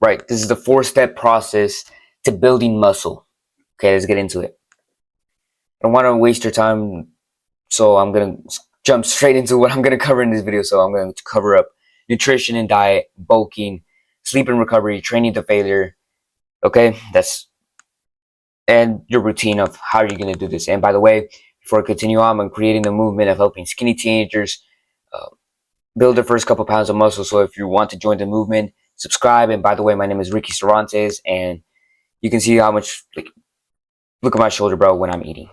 Right, this is the 4-step process to building muscle. Okay, let's get into it. I don't want to waste your time, so I'm gonna jump straight into what I'm gonna cover in this video. So I'm going to cover up nutrition and diet, bulking, sleep and recovery, training to failure. Okay, that's and your routine of how you're gonna do this. And by the way, before I continue on, I'm creating the movement of helping skinny teenagers uh, build their first couple pounds of muscle. So if you want to join the movement, subscribe. And by the way, my name is Ricky Cervantes, and you can see how much, like, look at my shoulder, bro, when I'm eating.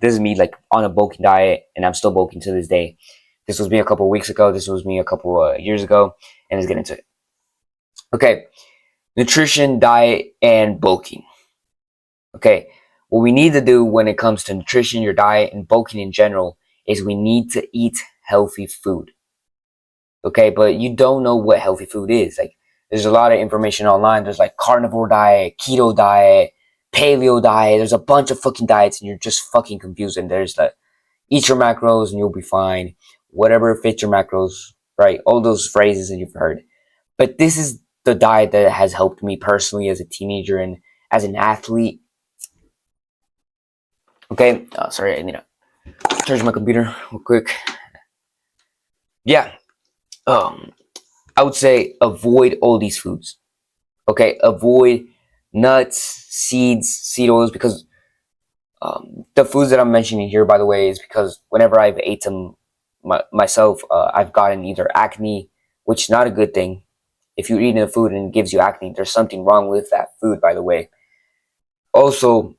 This is me, like, on a bulking diet, and I'm still bulking to this day. This was me a couple weeks ago. This was me a couple years ago, and let's get into it. Okay, nutrition, diet, and bulking. Okay, what we need to do when it comes to nutrition, your diet, and bulking in general is we need to eat healthy food. Okay, but you don't know what healthy food is. Like, there's a lot of information online. There's like carnivore diet, keto diet, paleo diet. There's a bunch of fucking diets, and you're just fucking confused. And there's the eat your macros and you'll be fine. Whatever fits your macros, right? All those phrases that you've heard. But this is the diet that has helped me personally as a teenager and as an athlete. Okay, sorry, I need to charge my computer real quick. Yeah, I would say avoid all these foods. Okay, avoid nuts, seeds, seed oils, because the foods that I'm mentioning here, by the way, is because whenever I've ate them myself, I've gotten either acne, which is not a good thing. If you're eating a food and it gives you acne, there's something wrong with that food, by the way. Also,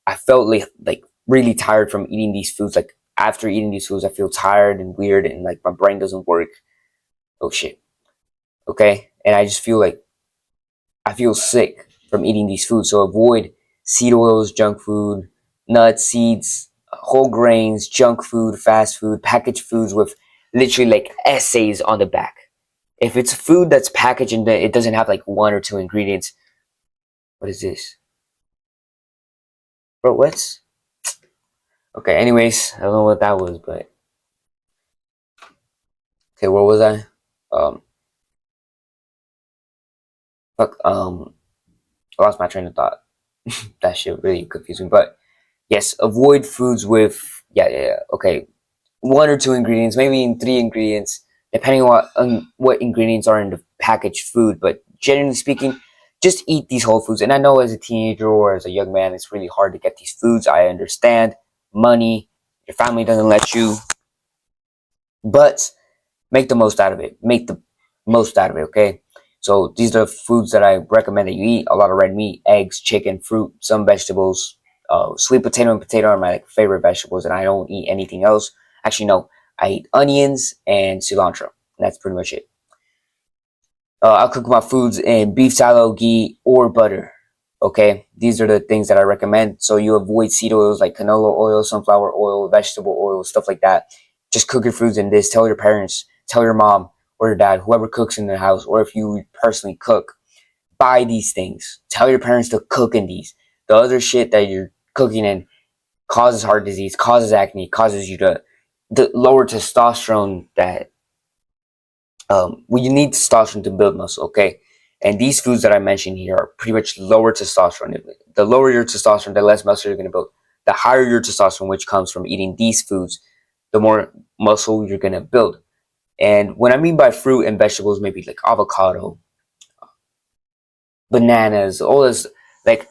I felt like really tired from eating these foods. Like, after eating these foods, I feel tired and weird, and like my brain doesn't work. Oh shit. Okay, and I just feel like I feel sick from eating these foods. So avoid seed oils, junk food, nuts, seeds, whole grains, junk food, fast food, packaged foods with literally like essays on the back. If it's food that's packaged and it doesn't have like 1 or 2 ingredients, what is this? Bro, what's okay, anyways, I don't know what that was, but okay, where was I? Um fuck, I lost my train of thought. That shit really confused me. But yes, avoid foods with okay, 1 or 2 ingredients, maybe in 3 ingredients, depending on what ingredients are in the packaged food. But generally speaking, just eat these whole foods. And I know as a teenager or as a young man, it's really hard to get these foods. I understand, money, your family doesn't let you, but make the most out of it. Make the most out of it. Okay. So these are the foods that I recommend that you eat: a lot of red meat, eggs, chicken, fruit, some vegetables. Sweet potato and potato are my favorite vegetables, and I don't eat anything else. Actually, no, I eat onions and cilantro. And that's pretty much it. I'll cook my foods in beef tallow, ghee, or butter. Okay, these are the things that I recommend. So you avoid seed oils like canola oil, sunflower oil, vegetable oil, stuff like that. Just cook your foods in this. Tell your parents, tell your mom or your dad, whoever cooks in the house, or if you personally cook, buy these things. Tell your parents to cook in these. The other shit that you're cooking in causes heart disease, causes acne, causes you to the lower testosterone that well, you need testosterone to build muscle, okay? And these foods that I mentioned here are pretty much lower testosterone. The lower your testosterone, the less muscle you're going to build. The higher your testosterone, which comes from eating these foods, the more muscle you're going to build. And what I mean by fruit and vegetables, maybe like avocado, bananas, all this, like,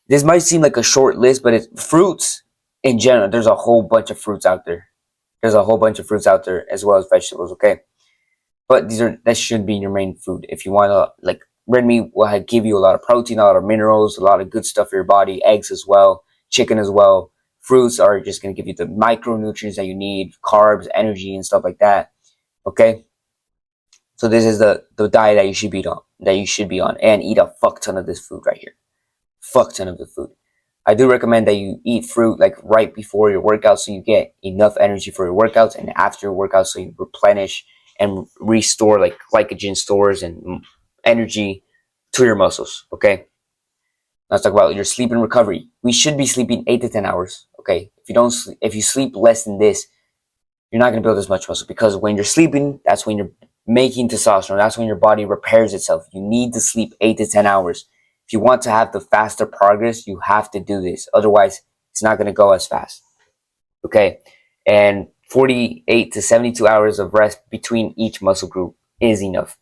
this might seem like a short list, but it's fruits in general. There's a whole bunch of fruits out there. There's a whole bunch of fruits out there as well as vegetables, okay? But that should be your main food. If you want to, like, red meat will give you a lot of protein, a lot of minerals, a lot of good stuff for your body. Eggs as well, chicken as well. Fruits are just going to give you the micronutrients that you need, carbs, energy, and stuff like that. Okay, so this is the diet that you should be on, and eat a fuck ton of this food right here. Fuck ton of the food. I do recommend that you eat fruit like right before your workout, so you get enough energy for your workouts, and after your workout, so you replenish and restore like glycogen stores and energy to your muscles. Okay, let's talk about your sleep and recovery. We should be sleeping 8 to 10 hours. Okay, if you sleep less than this, you're not going to build as much muscle, because when you're sleeping, that's when you're making testosterone. That's when your body repairs itself. You need to sleep 8 to 10 hours. If you want to have the faster progress, you have to do this. Otherwise, it's not going to go as fast. Okay? And 48 to 72 hours of rest between each muscle group is enough.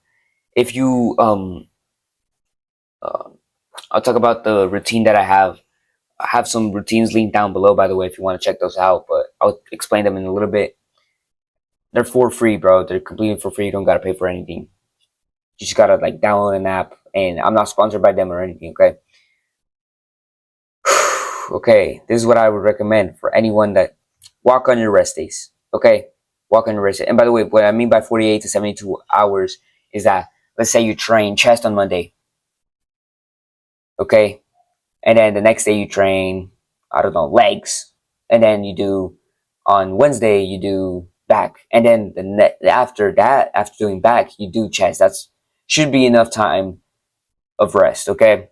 If you, I'll talk about the routine that I have. I have some routines linked down below, by the way, if you want to check those out, but I'll explain them in a little bit. They're for free, bro. They're completely for free. You don't got to pay for anything. You just got to like download an app, and I'm not sponsored by them or anything, okay? Okay, this is what I would recommend for anyone that walk on your rest days, okay? Walk on your rest days. And by the way, what I mean by 48 to 72 hours is that, let's say you train chest on Monday, okay? And then the next day you train, I don't know, legs. And then you do, on Wednesday, you do back. And then after that, after doing back, you do chest. That's should be enough time of rest, okay?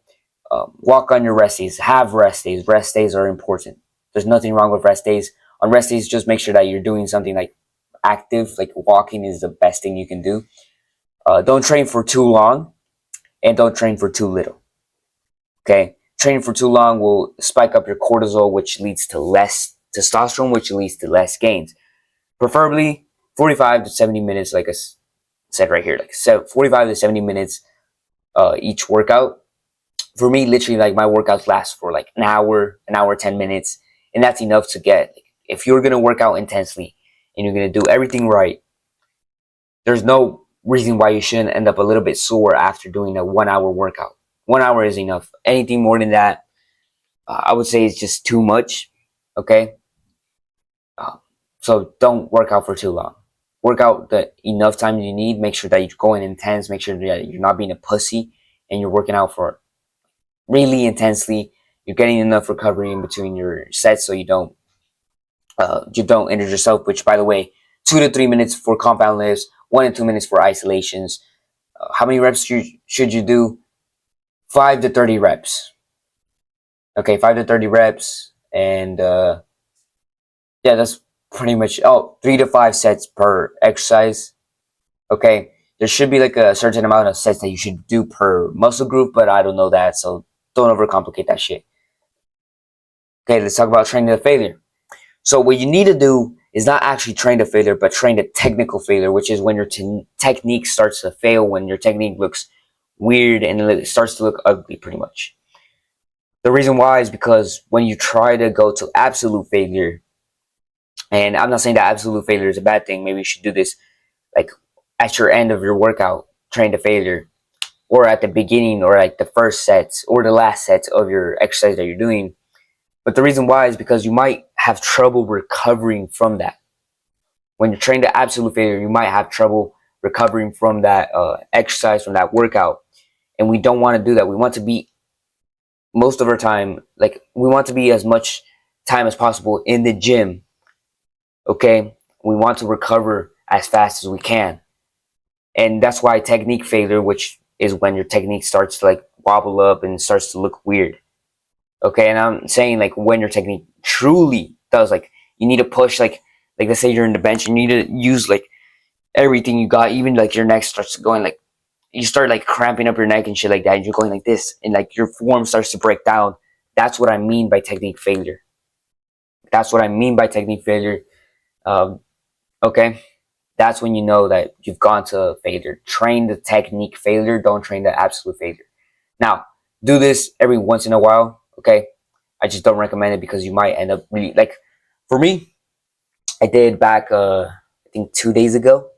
Walk on your rest days. Have rest days. Rest days are important. There's nothing wrong with rest days. On rest days, just make sure that you're doing something like active, like walking is the best thing you can do. Don't train for too long, and don't train for too little, okay? Training for too long will spike up your cortisol, which leads to less testosterone, which leads to less gains. Preferably 45 to 70 minutes, like I said right here, like 45 to 70 minutes each workout. For me, literally, like my workouts last for like an hour, 10 minutes, and that's enough to get. If you're gonna work out intensely and you're gonna do everything right, there's no reason why you shouldn't end up a little bit sore after doing a 1 hour workout. 1 hour is enough. Anything more than that, I would say it's just too much. Okay, so don't work out for too long. Work out the enough time you need. Make sure that you're going intense. Make sure that you're not being a pussy and you're working out for really intensely. You're getting enough recovery in between your sets so you don't injure yourself. Which, by the way, 2 to 3 minutes for compound lifts, 1 to 2 minutes for isolations. How many reps should you do? 5 to 30 reps. Okay, 5 to 30 reps, and yeah, that's pretty much. Oh, 3 to 5 sets per exercise. Okay, there should be like a certain amount of sets that you should do per muscle group, but I don't know that, so don't overcomplicate that shit. Okay, let's talk about training to failure. So what you need to do is not actually train to failure, but train to technical failure, which is when your technique starts to fail, when your technique looks weird and it starts to look ugly, pretty much. The reason why is because when you try to go to absolute failure, and I'm not saying that absolute failure is a bad thing, maybe you should do this like at your end of your workout, train to failure, or at the beginning, or like the first sets or the last sets of your exercise that you're doing. But the reason why is because you might have trouble recovering from that. When you're trained to absolute failure, you might have trouble recovering from that exercise, from that workout. And we don't want to do that. We want to be most of our time, like we want to be as much time as possible in the gym. Okay? We want to recover as fast as we can. And that's why technique failure, which is when your technique starts to like wobble up and starts to look weird. Okay, and I'm saying like when your technique truly does, like you need to push, like let's say you're in the bench, you need to use like everything you got, even like your neck starts going like you start like cramping up your neck and shit like that, and you're going like this, and like your form starts to break down. That's what I mean by technique failure. That's what I mean by technique failure. Okay, that's when you know that you've gone to failure. Train the technique failure, don't train the absolute failure. Now, do this every once in a while, okay? I just don't recommend it because you might end up really, like, for me, I did back, I think 2 days ago.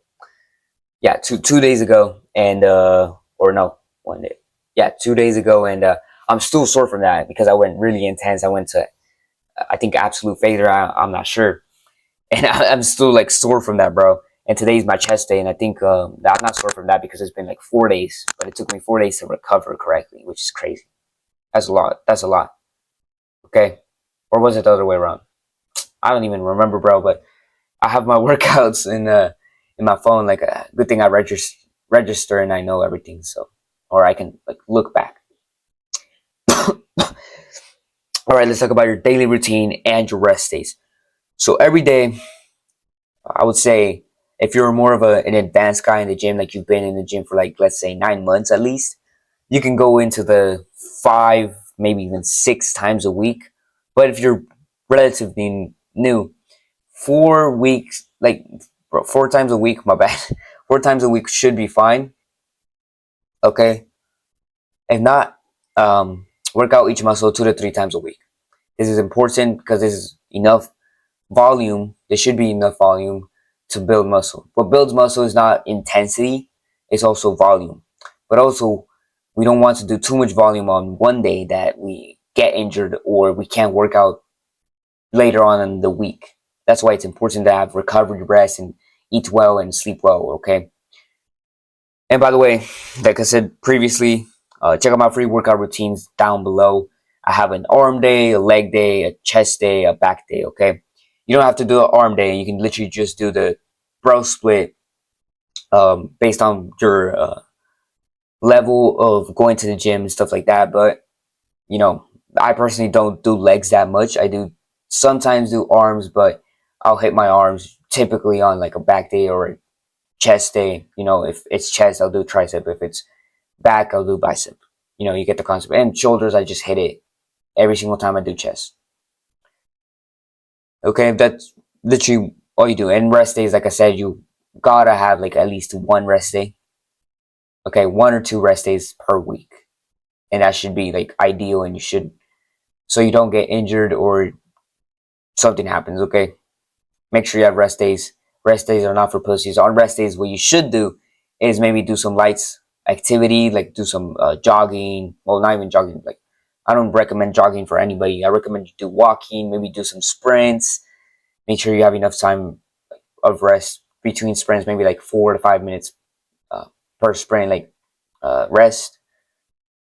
Yeah, two days ago, and, or no, 1 day. Yeah, 2 days ago, and I'm still sore from that because I went really intense. I went to, I think, absolute failure. I'm not sure. And I'm still, like, sore from that, bro. And today's my chest day, and I think I'm not sore from that because it's been like 4 days, but it took me 4 days to recover correctly, which is crazy. That's a lot. That's a lot. Okay, or was it the other way around? I don't even remember, bro. But I have my workouts in my phone. Like, a good thing I register and I know everything, so or I can like look back. All right, let's talk about your daily routine and your rest days. So every day, I would say If you're more of an advanced guy in the gym, like you've been in the gym for like, let's say 9 months at least, you can go into the 5, maybe even 6 times a week. But if you're relatively new, 4 weeks, like, bro, 4 times a week, my bad. 4 times a week should be fine. Okay. If not, work out each muscle 2 to 3 times a week. This is important because this is enough volume. There should be enough volume to build muscle. What builds muscle is not intensity, it's also volume. But also, we don't want to do too much volume on one day that we get injured or we can't work out later on in the week. That's why it's important to have recovery rest and eat well and sleep well, okay? And by the way, like I said previously, check out my free workout routines down below. I have an arm day, a leg day, a chest day, a back day, okay? You don't have to do an arm day. You can literally just do the bro split based on your level of going to the gym and stuff like that. But, you know, I personally don't do legs that much. I do sometimes do arms, but I'll hit my arms typically on like a back day or a chest day. You know, if it's chest, I'll do tricep. If it's back, I'll do bicep. You know, you get the concept. And shoulders, I just hit it every single time I do chest. Okay, that's literally all you do. And rest days, like I said, you gotta have like at least one rest day. Okay, 1 or 2 rest days per week. And that should be like ideal, and you should, so you don't get injured or something happens, okay? Make sure you have rest days. Rest days are not for pussies. On rest days, what you should do is maybe do some lights activity, like do some jogging. Well, not even jogging. Like, I don't recommend jogging for anybody. I recommend you do walking, maybe do some sprints. Make sure you have enough time of rest between sprints, maybe like 4 to 5 minutes per sprint, like rest.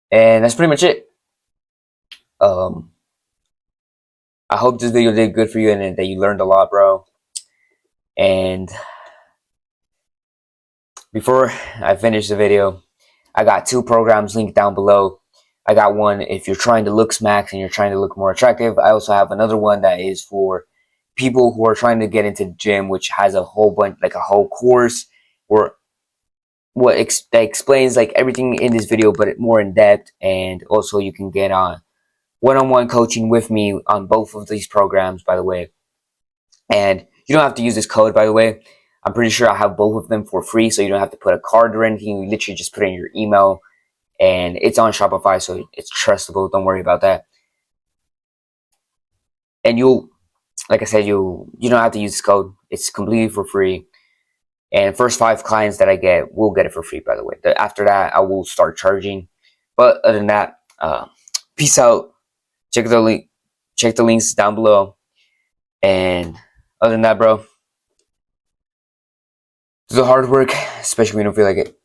And that's pretty much it. I hope this video did good for you and that you learned a lot, bro. And before I finish the video, I got 2 programs linked down below. I got one if you're trying to look smacks and you're trying to look more attractive. I also have another one that is for people who are trying to get into the gym, which has a whole bunch, like a whole course, or that explains like everything in this video, but more in depth. And also, you can get on one-on-one coaching with me on both of these programs, by the way. And you don't have to use this code, by the way. I'm pretty sure I have both of them for free, so you don't have to put a card or anything. You literally just put in your email, and it's on Shopify, so it's trustable. Don't worry about that. And you'll, like I said, you don't have to use this code. It's completely for free. And first 5 clients that I get will get it for free, by the way. After that, I will start charging. But other than that, peace out. Check the link. Check the links down below. And other than that, bro, do the hard work, especially when you don't feel like it.